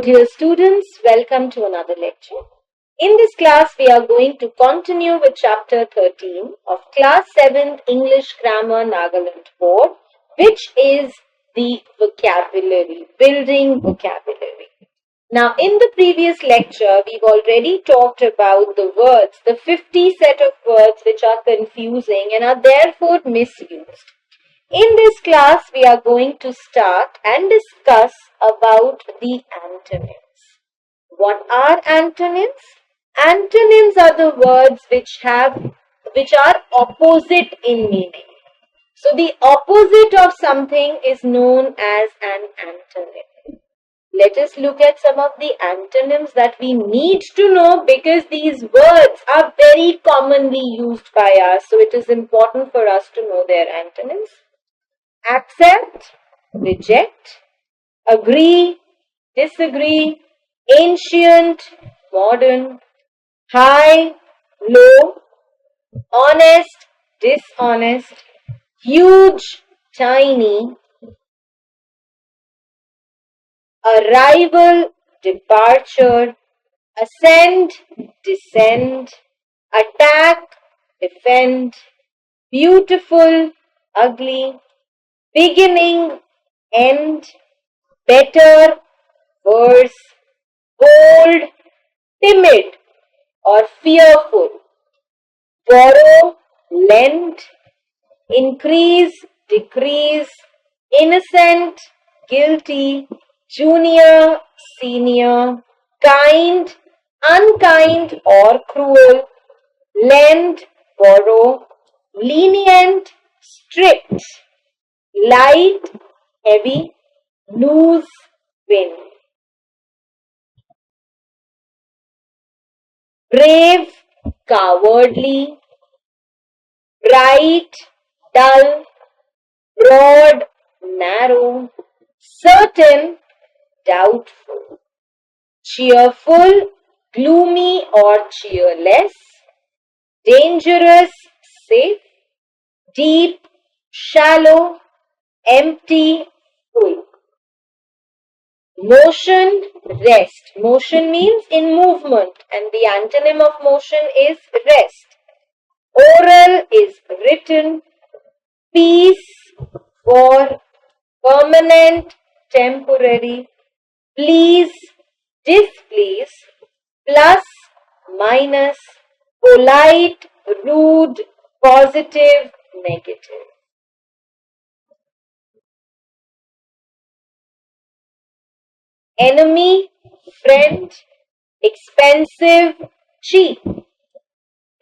Dear students, welcome to another lecture. In this class, we are going to continue with chapter 13 of class 7th English Grammar Nagaland Board, which is the vocabulary, building vocabulary. Now, in the previous lecture, we've already talked about the words, the 50 set of words which are confusing and are therefore misused. In this class, we are going to start and discuss about the antonyms. What are antonyms? Antonyms are the words which are opposite in meaning. So the opposite of something is known as an antonym. Let us look at some of the antonyms that we need to know because these words are very commonly used by us. So it is important for us to know their antonyms. Accept, reject, agree, disagree, ancient, modern, high, low, honest, dishonest, huge, tiny, arrival, departure, ascend, descend, attack, defend, beautiful, ugly, beginning, end, better, worse, bold, timid or fearful, borrow, lend, increase, decrease, innocent, guilty, junior, senior, kind, unkind or cruel, lend, borrow, lenient, strict, light, heavy, loose, win. Brave, cowardly, bright, dull, broad, narrow, certain, doubtful, cheerful, gloomy or cheerless, dangerous, safe, deep, shallow, empty, full. Motion, rest. Motion means in movement and the antonym of motion is rest. Oral is written. Peace for permanent, temporary. Please, displease. Plus, minus. Polite, rude, positive, negative. Enemy, friend, expensive, cheap,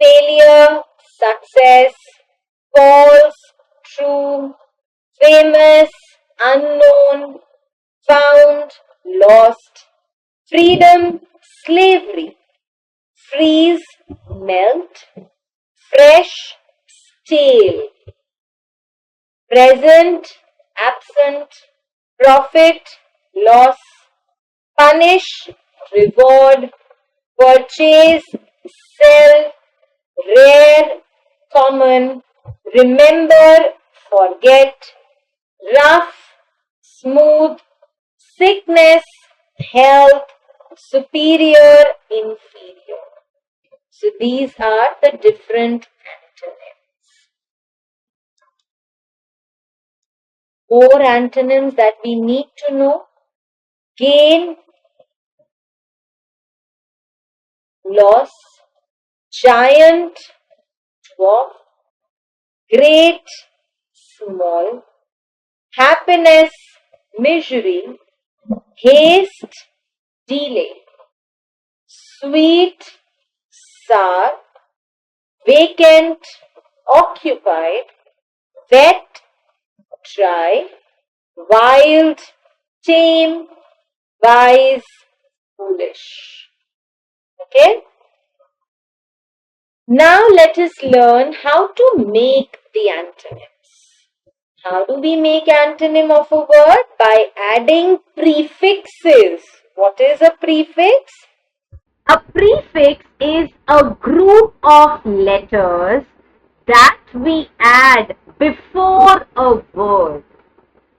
failure, success, false, true, famous, unknown, found, lost, freedom, slavery, freeze, melt, fresh, stale, present, absent, profit, loss, punish, reward, purchase, sell, rare, common, remember, forget, rough, smooth, sickness, health, superior, inferior. So these are the different antonyms. More antonyms that we need to know. Gain, loss, giant, dwarf, great, small, happiness, misery, haste, delay, sweet, sour, vacant, occupied, wet, dry, wild, tame, wise, foolish. Okay? Now let us learn how to make the antonyms. How do we make antonym of a word? By adding prefixes. What is a prefix? A prefix is a group of letters that we add before a word.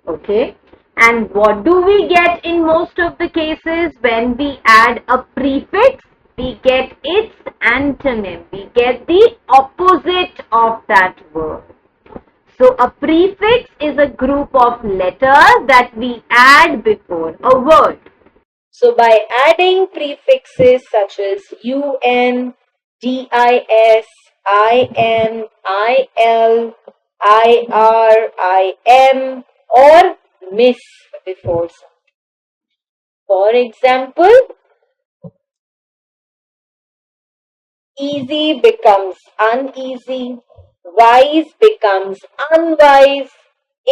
Okay? And what do we get in most of the cases when we add a prefix? We get its antonym. We get the opposite of that word. So a prefix is a group of letters that we add before a word. So by adding prefixes such as un, dis, in, il, ir, im, or miss before something. For example, easy becomes uneasy, wise becomes unwise,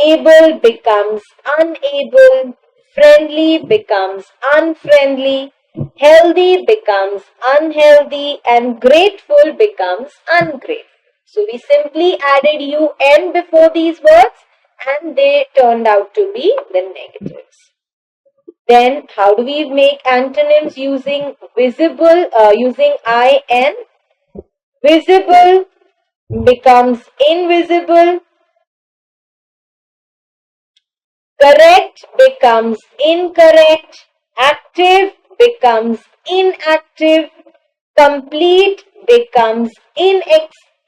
able becomes unable, friendly becomes unfriendly, healthy becomes unhealthy, and grateful becomes ungrateful. So we simply added un before these words and they turned out to be the negatives. Then how do we make antonyms using visible, using in? Visible becomes invisible, correct becomes incorrect, active becomes inactive, complete becomes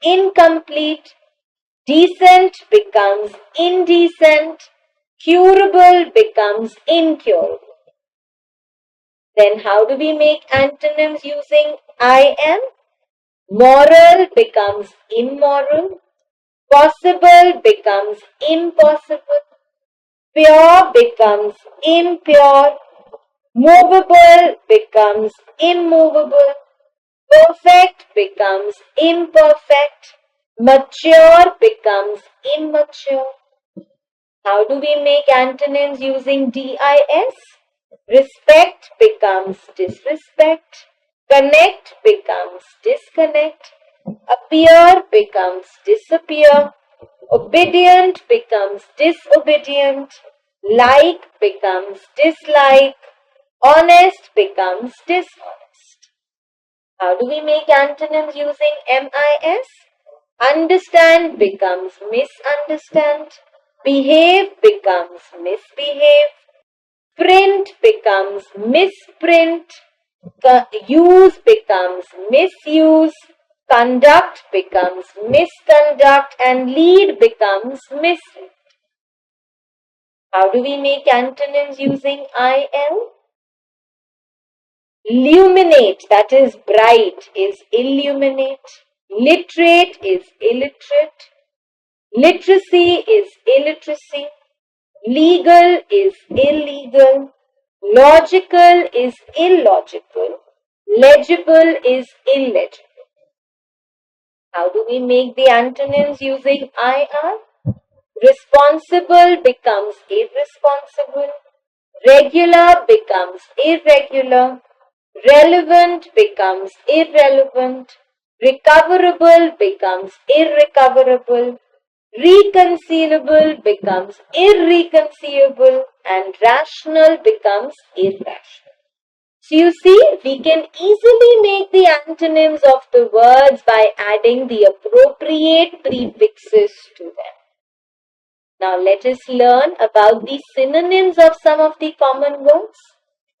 incomplete, decent becomes indecent, curable becomes incurable. Then how do we make antonyms using in? Moral becomes immoral, possible becomes impossible, pure becomes impure, movable becomes immovable, perfect becomes imperfect, mature becomes immature. How do we make antonyms using dis? Respect becomes disrespect, connect becomes disconnect, appear becomes disappear, obedient becomes disobedient, like becomes dislike, honest becomes dishonest. How do we make antonyms using mis? Understand becomes misunderstand, behave becomes misbehave, print becomes misprint, use becomes misuse, conduct becomes misconduct, and lead becomes mislead. How do we make antonyms using il? Illuminate, that is bright, is illuminate. Literate is illiterate. Literacy is illiteracy. Legal is illegal. Logical is illogical. Legible is illegible. How do we make the antonyms using ir? Responsible becomes irresponsible. Regular becomes irregular. Relevant becomes irrelevant. Recoverable becomes irrecoverable. Reconcilable becomes irreconcilable, and rational becomes irrational. So you see, we can easily make the antonyms of the words by adding the appropriate prefixes to them. Now let us learn about the synonyms of some of the common words.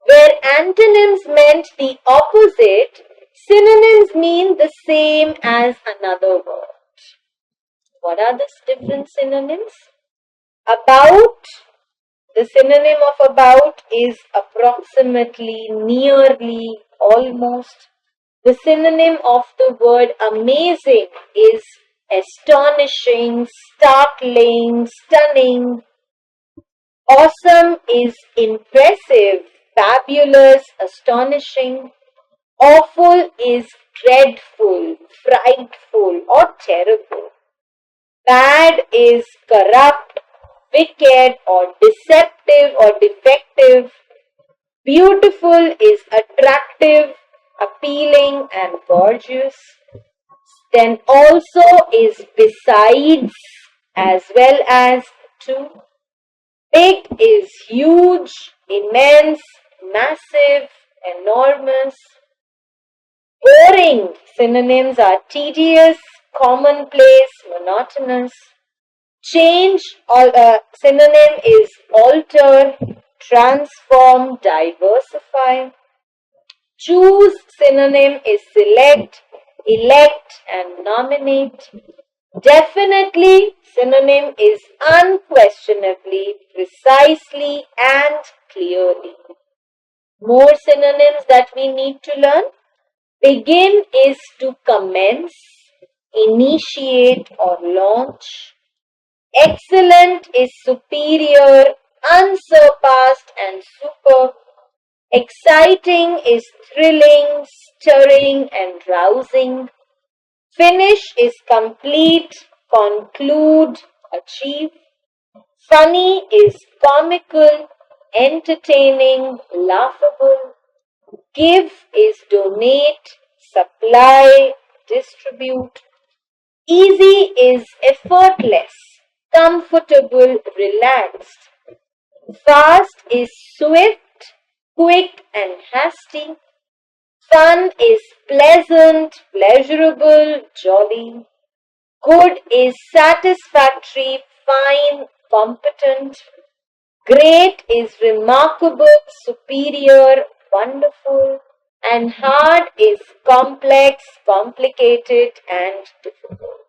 Where antonyms meant the opposite, synonyms mean the same as another word. What are the different synonyms? About, the synonym of about is approximately, nearly, almost. The synonym of the word amazing is astonishing, startling, stunning. Awesome is impressive, fabulous, astonishing. Awful is dreadful, frightful, or terrible. Bad is corrupt, wicked, or deceptive, or defective. Beautiful is attractive, appealing, and gorgeous. Then also is besides, as well as to. Big is huge, immense, massive, enormous. Boring synonyms are tedious, commonplace, monotonous. Change, synonym is alter, transform, diversify. Choose, synonym is select, elect, and nominate. Definitely, synonym is unquestionably, precisely, and clearly. More synonyms that we need to learn. Begin is to commence, initiate, or launch. Excellent is superior, unsurpassed, and super. Exciting is thrilling, stirring, and rousing. Finish is complete, conclude, achieve. Funny is comical, entertaining, laughable. Give is donate, supply, distribute. Easy is effortless, comfortable, relaxed. Fast is swift, quick, and hasty. Fun is pleasant, pleasurable, jolly. Good is satisfactory, fine, competent. Great is remarkable, superior, wonderful. And hard is complex, complicated, and difficult.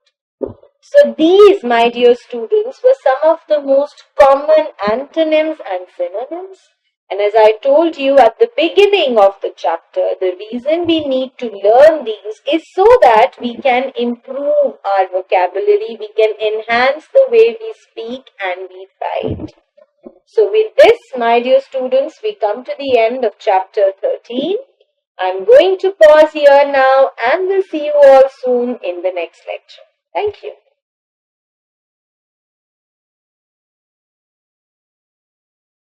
So these, my dear students, were some of the most common antonyms and synonyms. And as I told you at the beginning of the chapter, the reason we need to learn these is so that we can improve our vocabulary, we can enhance the way we speak and we write. So with this, my dear students, we come to the end of chapter 13. I'm going to pause here now and we'll see you all soon in the next lecture. Thank you.